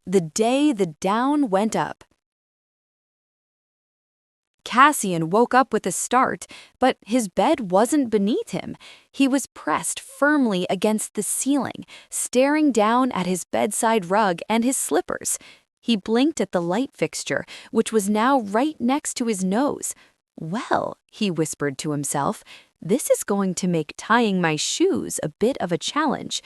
The day the down went up. Cassian woke up with a start, but his bed wasn't beneath him. He was pressed firmly against the ceiling, staring down at his bedside rug and his slippers. He blinked at the light fixture, which was now right next to his nose. "Well," he whispered to himself, "this is going to make tying my shoes a bit of a challenge."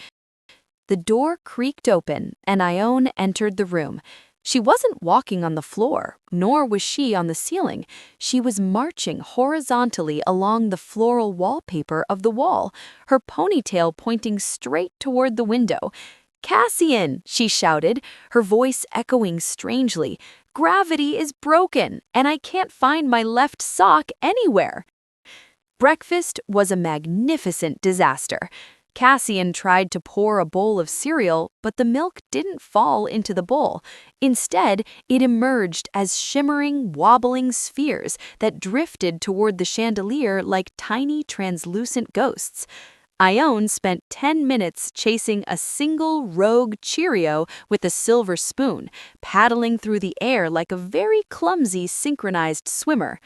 The door creaked open, and Ione entered the room. She wasn't walking on the floor, nor was she on the ceiling. She was marching horizontally along the floral wallpaper of the wall, her ponytail pointing straight toward the window. "Cassian!" she shouted, her voice echoing strangely. "Gravity is broken, and I can't find my left sock anywhere." Breakfast was a magnificent disaster. Cassian tried to pour a bowl of cereal, but the milk didn't fall into the bowl. Instead, it emerged as shimmering, wobbling spheres that drifted toward the chandelier like tiny, translucent ghosts. Ione spent 10 minutes chasing a single rogue Cheerio with a silver spoon, paddling through the air like a very clumsy synchronized swimmer.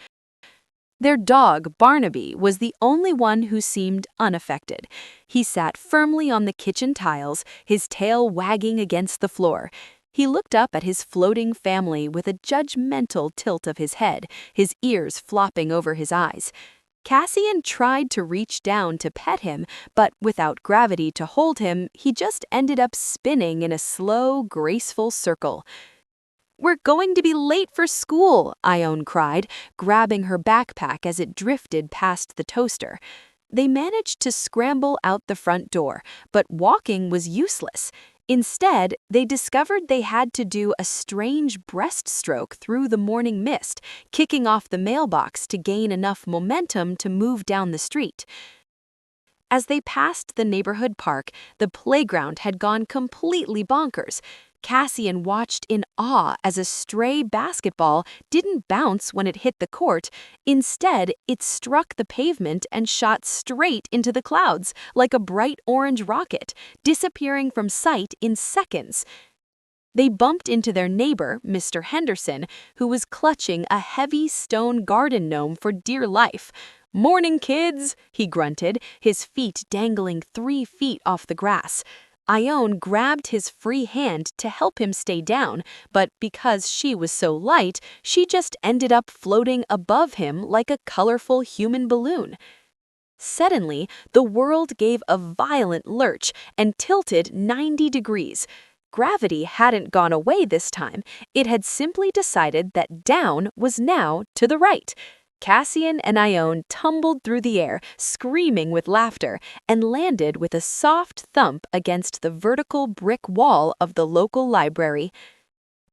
Their dog, Barnaby, was the only one who seemed unaffected. He sat firmly on the kitchen tiles, his tail wagging against the floor. He looked up at his floating family with a judgmental tilt of his head, his ears flopping over his eyes. Cassian tried to reach down to pet him, but without gravity to hold him, he just ended up spinning in a slow, graceful circle. "We're going to be late for school," Ione cried, grabbing her backpack as it drifted past the toaster. They managed to scramble out the front door, but walking was useless. Instead, they discovered they had to do a strange breaststroke through the morning mist, kicking off the mailbox to gain enough momentum to move down the street. As they passed the neighborhood park, the playground had gone completely bonkers. Cassian watched in awe as a stray basketball didn't bounce when it hit the court. Instead, it struck the pavement and shot straight into the clouds like a bright orange rocket, disappearing from sight in seconds. They bumped into their neighbor, Mr. Henderson, who was clutching a heavy stone garden gnome for dear life. "Morning, kids," he grunted, his feet dangling 3 feet off the grass. Ione grabbed his free hand to help him stay down, but because she was so light, she just ended up floating above him like a colorful human balloon. Suddenly, the world gave a violent lurch and tilted 90 degrees. Gravity hadn't gone away this time. It had simply decided that down was now to the right. Cassian and Ione tumbled through the air, screaming with laughter, and landed with a soft thump against the vertical brick wall of the local library.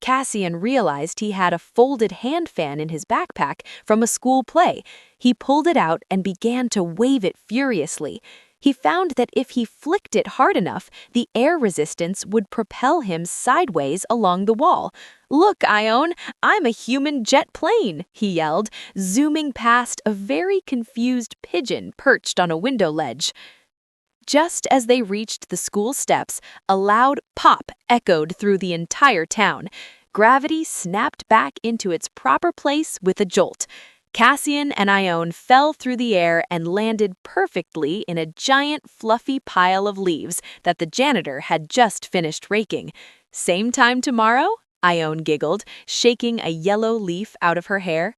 Cassian realized he had a folded hand fan in his backpack from a school play. He pulled it out and began to wave it furiously. He found that if he flicked it hard enough, the air resistance would propel him sideways along the wall. "Look, Ione, I'm a human jet plane," he yelled, zooming past a very confused pigeon perched on a window ledge. Just as they reached the school steps, a loud pop echoed through the entire town. Gravity snapped back into its proper place with a jolt. Cassian and Ione fell through the air and landed perfectly in a giant fluffy pile of leaves that the janitor had just finished raking. "Same time tomorrow?" Ione giggled, shaking a yellow leaf out of her hair.